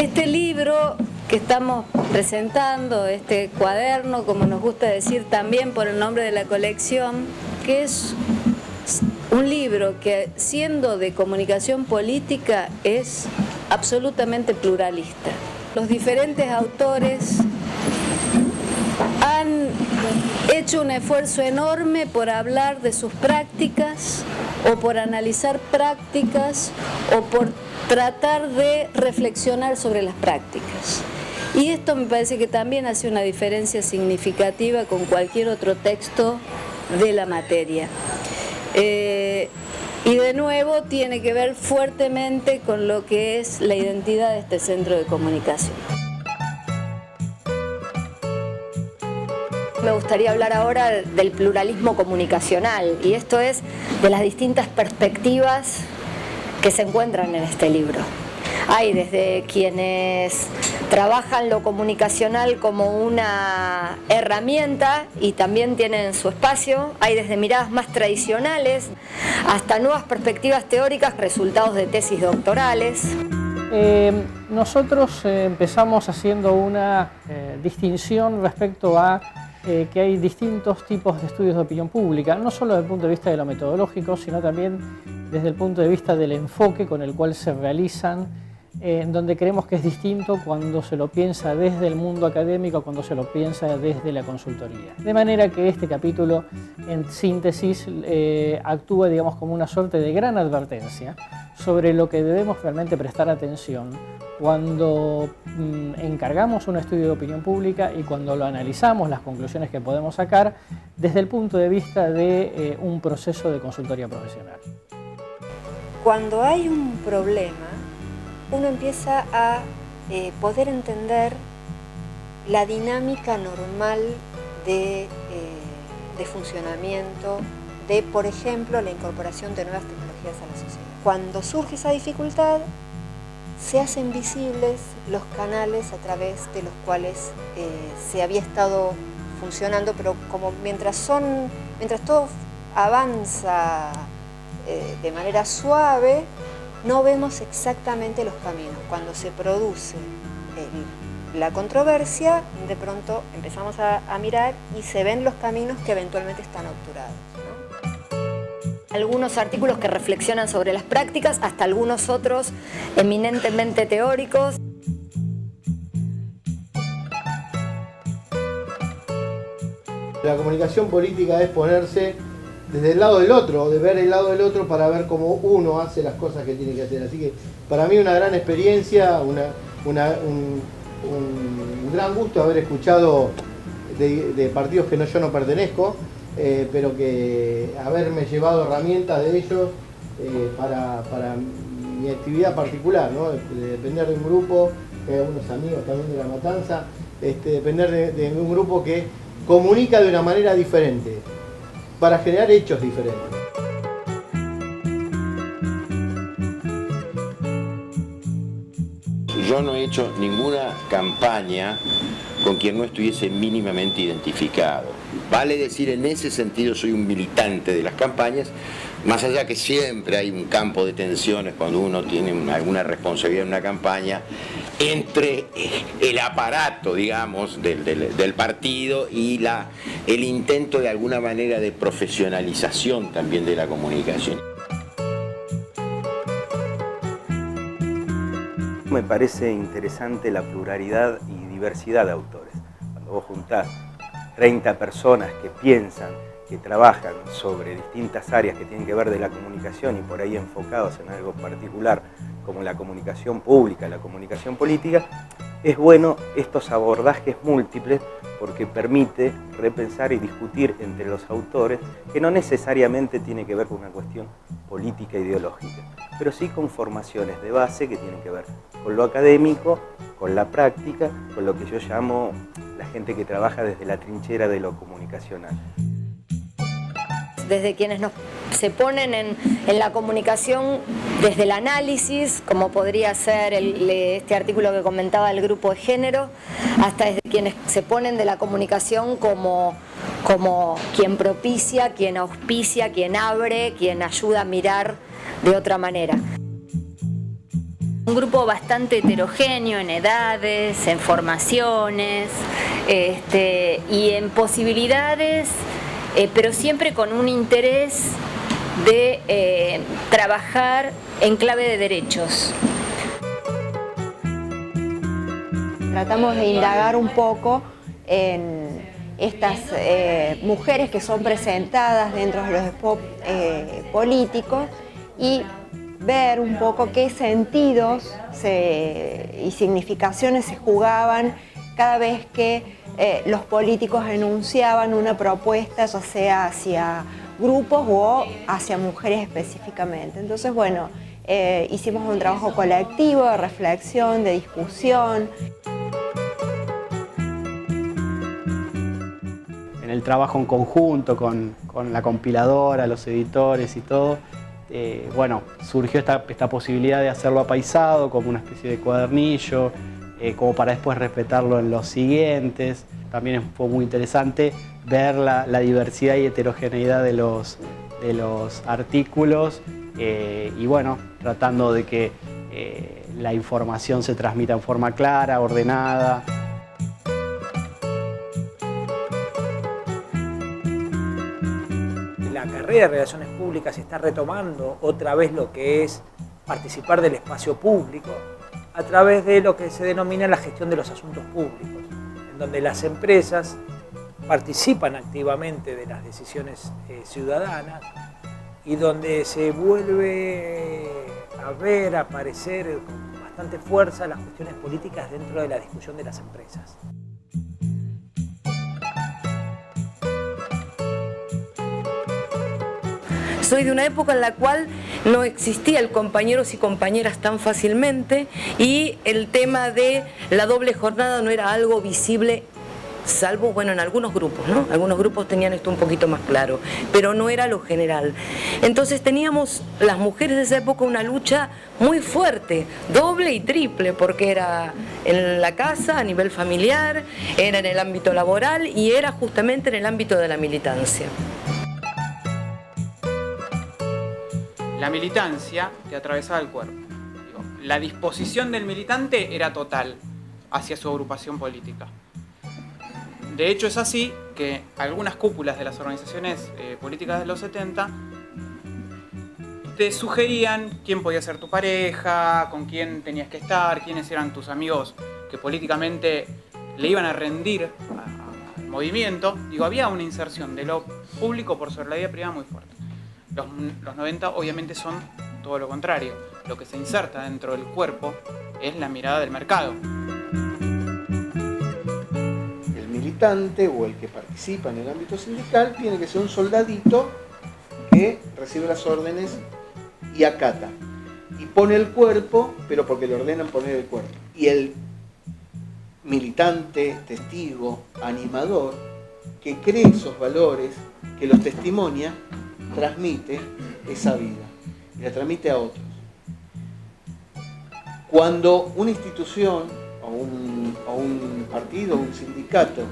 Este libro que estamos presentando, este cuaderno, como nos gusta decir también por el nombre de la colección, que es un libro que, siendo de comunicación política, es absolutamente pluralista. Los diferentes autores han hecho un esfuerzo enorme por hablar de sus prácticas o por analizar prácticas o por tratar de reflexionar sobre las prácticas. Y esto me parece que también hace una diferencia significativa con cualquier otro texto de la materia. Y de nuevo tiene que ver fuertemente con lo que es la identidad de este centro de comunicación. Me gustaría hablar ahora del pluralismo comunicacional, y esto es de las distintas perspectivas que se encuentran en este libro. Hay desde quienes trabajan lo comunicacional como una herramienta y también tienen su espacio, hay desde miradas más tradicionales hasta nuevas perspectivas teóricas, resultados de tesis doctorales. Nosotros empezamos haciendo una distinción respecto a que hay distintos tipos de estudios de opinión pública, no solo desde el punto de vista de lo metodológico, sino también desde el punto de vista del enfoque con el cual se realizan, donde creemos que es distinto cuando se lo piensa desde el mundo académico, cuando se lo piensa desde la consultoría. De manera que este capítulo, en síntesis, actúa, digamos, como una suerte de gran advertencia sobre lo que debemos realmente prestar atención cuando encargamos un estudio de opinión pública y cuando lo analizamos, las conclusiones que podemos sacar desde el punto de vista de un proceso de consultoría profesional. Cuando hay un problema, uno empieza a poder entender la dinámica normal de funcionamiento de, por ejemplo, la incorporación de nuevas tecnologías a la sociedad. Cuando surge esa dificultad, se hacen visibles los canales a través de los cuales se había estado funcionando, pero como mientras todo avanza de manera suave, no vemos exactamente los caminos. Cuando se produce la controversia, de pronto empezamos a mirar y se ven los caminos que eventualmente están obturados, ¿no? Algunos artículos que reflexionan sobre las prácticas, hasta algunos otros eminentemente teóricos. La comunicación política es ponerse desde el lado del otro, de ver el lado del otro para ver cómo uno hace las cosas que tiene que hacer. Así que para mí una gran experiencia, un gran gusto haber escuchado de partidos que yo no pertenezco, pero que haberme llevado herramientas de ellos para mi actividad particular, ¿no? De depender de un grupo, unos amigos también de La Matanza, depender de un grupo que comunica de una manera diferente, para generar hechos diferentes. Yo no he hecho ninguna campaña con quien no estuviese mínimamente identificado. Vale decir, en ese sentido soy un militante de las campañas, más allá que siempre hay un campo de tensiones cuando uno tiene alguna responsabilidad en una campaña entre el aparato, digamos, del partido y el intento de alguna manera de profesionalización también de la comunicación. Me parece interesante la pluralidad y diversidad de autores. Cuando vos juntás 30 personas que piensan, que trabajan sobre distintas áreas que tienen que ver de la comunicación y por ahí enfocados en algo particular como la comunicación pública, la comunicación política, es bueno estos abordajes múltiples porque permite repensar y discutir entre los autores que no necesariamente tiene que ver con una cuestión política e ideológica, pero sí con formaciones de base que tienen que ver con lo académico, con la práctica, con lo que yo llamo la gente que trabaja desde la trinchera de lo comunicacional. Desde quienes se ponen en la comunicación desde el análisis, como podría ser este artículo que comentaba el grupo de género, hasta desde quienes se ponen de la comunicación como quien propicia, quien auspicia, quien abre, quien ayuda a mirar de otra manera. Un grupo bastante heterogéneo en edades, en formaciones y en posibilidades, pero siempre con un interés de trabajar en clave de derechos. Tratamos de indagar un poco en estas mujeres que son presentadas dentro de los spots políticos y ver un poco qué sentidos y significaciones se jugaban cada vez que los políticos enunciaban una propuesta, ya sea hacia grupos o hacia mujeres específicamente. Entonces, bueno, hicimos un trabajo colectivo de reflexión, de discusión. En el trabajo en conjunto con la compiladora, los editores y todo, bueno, surgió esta posibilidad de hacerlo apaisado, como una especie de cuadernillo, como para después respetarlo en los siguientes. También fue muy interesante ver la diversidad y heterogeneidad de los artículos y bueno, tratando de que la información se transmita en forma clara, ordenada. La carrera de Relaciones Públicas está retomando otra vez lo que es participar del espacio público a través de lo que se denomina la gestión de los asuntos públicos, en donde las empresas participan activamente de las decisiones ciudadanas y donde se vuelve a ver, a aparecer con bastante fuerza las cuestiones políticas dentro de la discusión de las empresas. Soy de una época en la cual no existía el compañeros y compañeras tan fácilmente y el tema de la doble jornada no era algo visible, salvo, bueno, en algunos grupos, ¿no? Algunos grupos tenían esto un poquito más claro, pero no era lo general. Entonces teníamos las mujeres de esa época una lucha muy fuerte, doble y triple, porque era en la casa, a nivel familiar, era en el ámbito laboral y era justamente en el ámbito de la militancia. La militancia te atravesaba el cuerpo. Digo, la disposición del militante era total hacia su agrupación política. De hecho es así que algunas cúpulas de las organizaciones políticas de los 70 te sugerían quién podía ser tu pareja, con quién tenías que estar, quiénes eran tus amigos que políticamente le iban a rendir al movimiento. Digo, había una inserción de lo público por sobre la vida privada muy fuerte. Los 90 obviamente son todo lo contrario. Lo que se inserta dentro del cuerpo es la mirada del mercado. El militante o el que participa en el ámbito sindical tiene que ser un soldadito que recibe las órdenes y acata. Y pone el cuerpo, pero porque le ordenan poner el cuerpo. Y el militante, testigo, animador, que cree esos valores, que los testimonia, transmite esa vida y la transmite a otros. Cuando una institución o un partido o un sindicato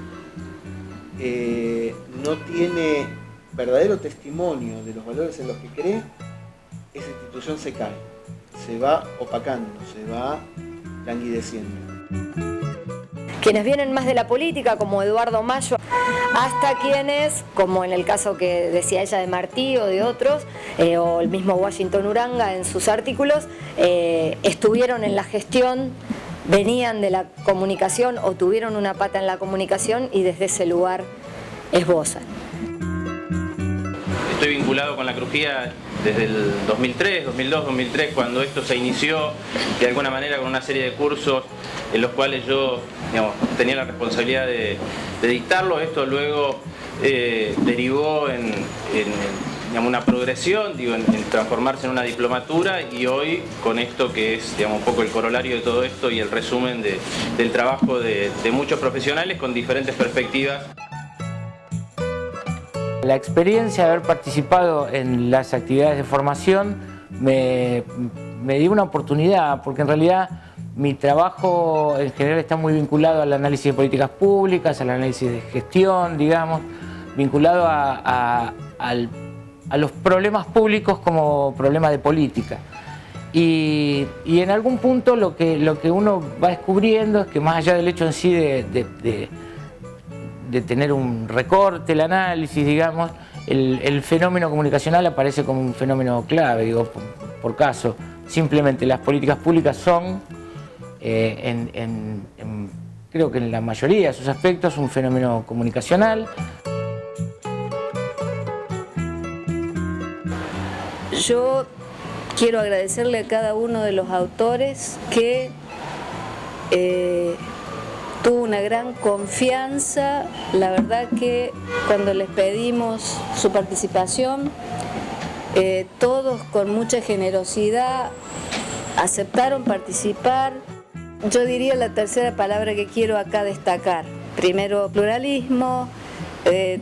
no tiene verdadero testimonio de los valores en los que cree, esa institución se cae, se va opacando, se va languideciendo. Quienes vienen más de la política, como Eduardo Mayo, hasta quienes, como en el caso que decía ella de Martí o de otros, o el mismo Washington Uranga en sus artículos, estuvieron en la gestión, venían de la comunicación o tuvieron una pata en la comunicación y desde ese lugar esbozan. Estoy vinculado con la crujía desde el 2003, 2002, 2003, cuando esto se inició de alguna manera con una serie de cursos en los cuales yo, digamos, tenía la responsabilidad de dictarlo. Esto luego derivó en digamos, una progresión, digo, en transformarse en una diplomatura, y hoy con esto que es, digamos, un poco el corolario de todo esto y el resumen del trabajo de muchos profesionales con diferentes perspectivas. La experiencia de haber participado en las actividades de formación me dio una oportunidad, porque en realidad mi trabajo en general está muy vinculado al análisis de políticas públicas, al análisis de gestión, digamos, vinculado a los problemas públicos como problemas de política. Y en algún punto lo que uno va descubriendo es que más allá del hecho en sí de tener un recorte, el análisis, digamos, el fenómeno comunicacional aparece como un fenómeno clave, digo, por caso. Simplemente las políticas públicas son, creo que en la mayoría de sus aspectos, un fenómeno comunicacional. Yo quiero agradecerle a cada uno de los autores que tuvo una gran confianza. La verdad que cuando les pedimos su participación, todos con mucha generosidad aceptaron participar. Yo diría la tercera palabra que quiero acá destacar. Primero, pluralismo,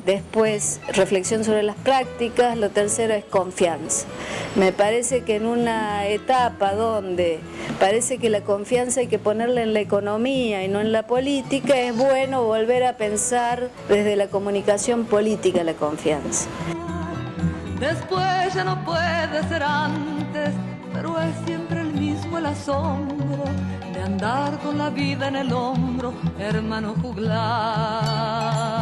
después reflexión sobre las prácticas, lo tercero es confianza. Me parece que en una etapa donde parece que la confianza hay que ponerla en la economía y no en la política, es bueno volver a pensar desde la comunicación política la confianza. Después ya no puede ser antes, pero es siempre el mismo el asombro de andar con la vida en el hombro, hermano juglar.